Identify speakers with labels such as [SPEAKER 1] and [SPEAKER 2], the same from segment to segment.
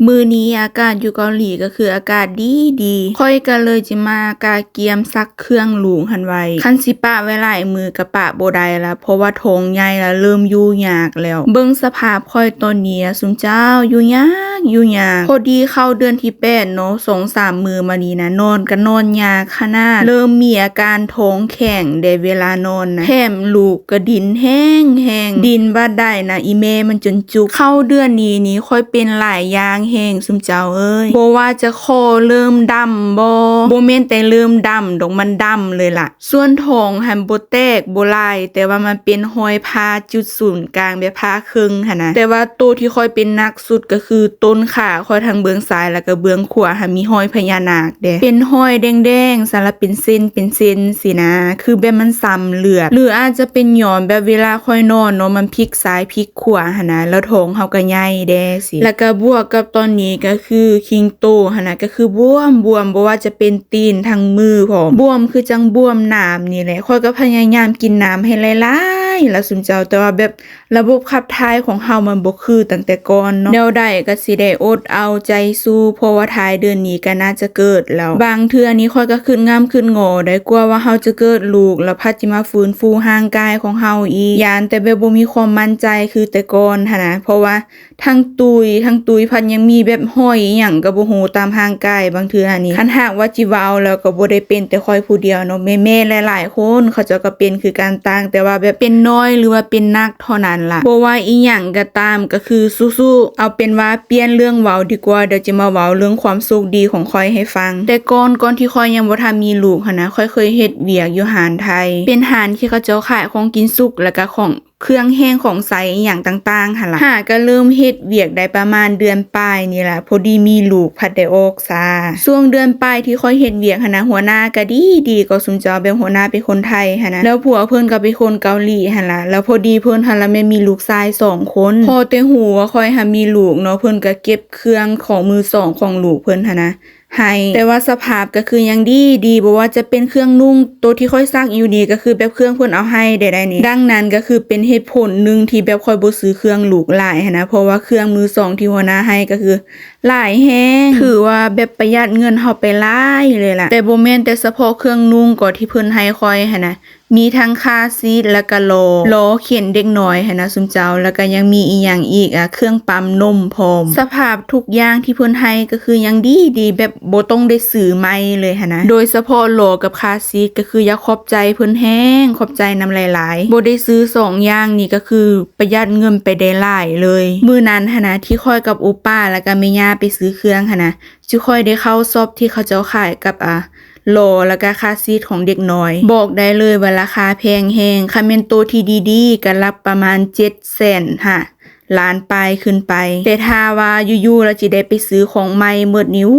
[SPEAKER 1] มื้อนี้อากาศอยู่เกาหลีก็คืออากาศดีค่อยก็เลยจิมากาเกียมซักเครื่องลุงหันไว้คันสิปะไว้หลายมือก็ปะบ่ได้ละเพราะว่าทงใหญ่ละเริ่มอยู่ยากแล้วเบิ่งสภาพค่อยตอนนี้ซุมเจ้าอยู่ยากพอดีเข้าเดือนที่8เนาะ2-3 มื้อมานี้นะนอนก็นอนยากขนาดเริ่มมีอาการท้องแข็งได้เวลานอนนะแถมลูกก็ดินแห้งดินบ่ได้นะอีแม่มันจนจุกเข้าเดือนนี้ค่อยเป็นหลายอย่างแห้งซุมเจ้าเอ้ยบ่ว่าจะคอเริ่มดำบ่แม่นแต่เริ่มดำดอกมันดำเลยล่ะส่วนท้องหันบ่แตกบ่ลายแต่ว่ามันเป็นรอยผ่าจุดศูนย์กลางแบบผ่าครึ่งหั่นนะแต่ว่าตัวที่ค่อยเป็นหนักสุดก็คือต้นขาค่อยทางเบื้องซ้ายแล้วก็เบื้องขวาหันมีรอยพญานาคเด้เป็นรอยแดงๆสารเป็นเส้นสินะคือแบบมันซ้ำเลือดหรืออาจจะเป็นหย่อนแบบเวลาค่อยนอนเนาะมันพลิกซ้ายพลิกขวาหั่นนะแล้วท้องเฮาก็ใหญ่แด้สิแล้วก็บวกกับตอนนี้ก็คือคิงโตหั่นนะก็คือบวมบ่ว่าจะเป็นตีนทั้งมือพร้อมบวมคือจังบวมน้ำนี่แหละค่อยก็พยายามกินน้ำให้หลายๆแล้วซุมเจ้าแต่ว่าแบบระบบขับถ่ายของเฮามันบ่คือตั้งแต่ก่อนเนาะแนวใดก็สิได้อดเอาใจสู้เพราะว่าท้ายเดือนนี้ก็น่าจะเกิดแล้วบางเทื่อนี้ค่อยก็ขึ้นงามขึ้นงอได้กลัวว่าเฮาจะเกิดลูกแล้วพัดสิมาฟื้นฟูร่างกายของเฮาอีกยานแต่แบบบ่มีความมั่นใจคือแต่ก่อนหั่นนะเพราะว่าทั้งตุยพัดยังมีแบบห้อยอีหยังก็บ่ฮู้ตามร่างกายบางเทื่อนี่คันหากว่าจิเว้าแล้วก็บ่ได้เป็นแต่ค่อยผู้เดียวเนาะแม่ๆหลายๆคนเขาเจ้าก็เป็นคือการต่างแต่ว่าแบบเป็นน้อยหรือว่าเป็นนักเท่านั้นล่ะบ่ว่าอีหยังก็ตามก็คือสู้ๆเอาเป็นว่าเปลี่ยนเรื่องเว้าดีกว่าเดี๋ยวจะมาเว้าเรื่องความสุขดีของค่อยให้ฟังแต่ก่อนที่ค่อยยังบ่ทันมีลูกหั่นนะค่อยเคยเฮ็ดเวียกอยู่หาญไทยเป็นหาญที่เขาเจ้าขายของกินสุกแล้วก็ของเครื่องแห้งของใสอีหยังต่างๆหั่นล่ะก็เริ่มเฮ็ดเวียกได้ประมาณเดือนปลายนี่ล่ะพอดีมีลูกพัดได้ออกซาช่วงเดือนปลายที่ค่อยเฮ็ดเวียกหั่นนะหัวหน้าก็ดีก็ซุมเจ้าเป็นหัวหน้าเป็นคนไทยหั่นนะแล้วผัวเพิ่นก็เป็นคนเกาหลีหั่นล่ะแล้วพอดีเพิ่นหั่นล่ะแม่มีลูกชาย2คนพอแต่หูว่าค่อยหามีลูกเนาะเพิ่นก็เก็บเครื่องของมือสองของลูกเพิ่นหั่นนะให้แต่ว่าสภาพก็คือยังดีบ่ว่าจะเป็นเครื่องนุ่งตัวที่ค่อยซักอยู่นี่ก็คือแบบเครื่องเพิ่นเอาให้ได้นี่ดังนั้นก็คือเป็นเหตุผลนึงที่แบบค่อยบ่ซื้อเครื่องลูกหลายหันนะเพราะว่าเครื่องมือสองที่หัวหน้าให้ก็คือหลายแฮงถือว่าแบบประหยัดเงินเฮาไปหลายเลยล่ะแต่บ่แม่นแต่เฉพาะเครื่องนุ่งก็ที่เพิ่นให้ค่อยหันนะมีทั้งคาซีทแล้วก็ล้อเข็นเด็กน้อยหั่นนะซุมเจ้าแล้วก็ยังมีอีหยังอีกเครื่องปั๊มนมพร้อมสภาพทุกอย่างที่เพิ่นให้ก็คือยังดีแบบบ่ต้องได้ซื้อใหม่เลยหั่นนะโดยเฉพาะล้อกับคาซีทก็คืออยากขอบใจเพิ่นแฮงขอบใจนำหลายๆบ่ได้ซื้อ2อย่างนี่ก็คือประหยัดเงินไปได้หลายเลยมื้อนั้นหั่นนะที่ค่อยกับโอป้าแล้วก็แม่ย่าไปซื้อเครื่องหั่นนะสิค่อยได้เข้าช็อปที่เขาเจ้าขายกับโลแล้วก็ค่าซีทของเด็กน้อยบอกได้เลยว่าราคาแพงแฮงคันแม่นโตที่ดีๆก็รับประมาณ700,000ล้านปลายขึ้นไปแต่ถ้าว่าอยู่ๆแล้วจิได้ไปซื้อของใหม่หมดนิ้ว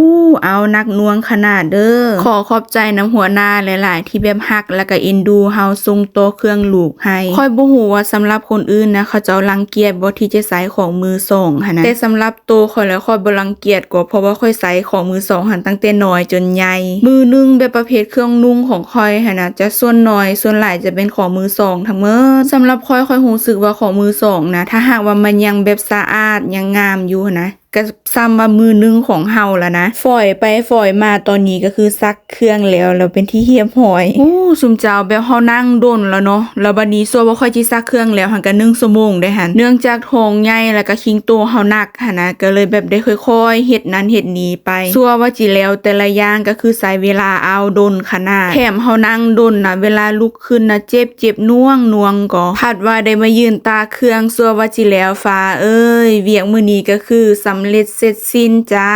[SPEAKER 1] เอานักหน่วงขนาดเด้อขอขอบใจน้ำหัวหน้าหลายๆที่แบบฮักแล้วก็เอ็นดูเฮาส่งโตเครื่องลูกให้ค่อยบ่ฮู้ว่าสำหรับคนอื่นนะเขาเจ้ารังเกียจบ่ที่จะใส่ของมือสองหั่นนะแต่สำหรับโตค่อยแล้วค่อยบ่รังเกียจก็เพราะว่าค่อยใส่ของมือสองหั่นตั้งแต่น้อยจนใหญ่มือนึงแบบประเภทเครื่องนุ่งของค่อยหั่นนะจะส่วนน้อยส่วนหลายจะเป็นของมือสองทั้งหมดสำหรับค่อยรู้สึกว่าของมือสองนะถ้าหากว่ามันยังแบบสะอาดยังงามอยู่นะก็ซ้ำว่ามือนึงของเฮาแล้วนะฝอยไปฝอยมาตอนนี้ก็คือซักเครื่องแล้วเป็นที่เหียบหอยซุมเจ้าแบบเฮานั่งดนแล้วเนาะแล้วบัดนี้ซัวว่าค่อยสิซักเครื่องแล้วหันก็1ชั่วโมงได้หั่นเนื่องจากท้องใหญ่แล้วก็คิงโตเฮาหนักหั่นนะก็เลยแบบได้ค่อยๆเฮ็ดนั้นเฮ็ดนี้ไปซัวว่าจิแล้วแต่ละอย่างก็คือใช้เวลาเอาดนขนาดแถมเฮานั่งดนน่ะเวลาลุกขึ้นน่ะเจ็บน่วงก็พัดว่าได้มายืนตาเครื่องซัวว่าจิแล้วฟ้าเอ้ยเวียกมื้อนี้ก็คือสำเร็จเสร็จสิ้นจ้า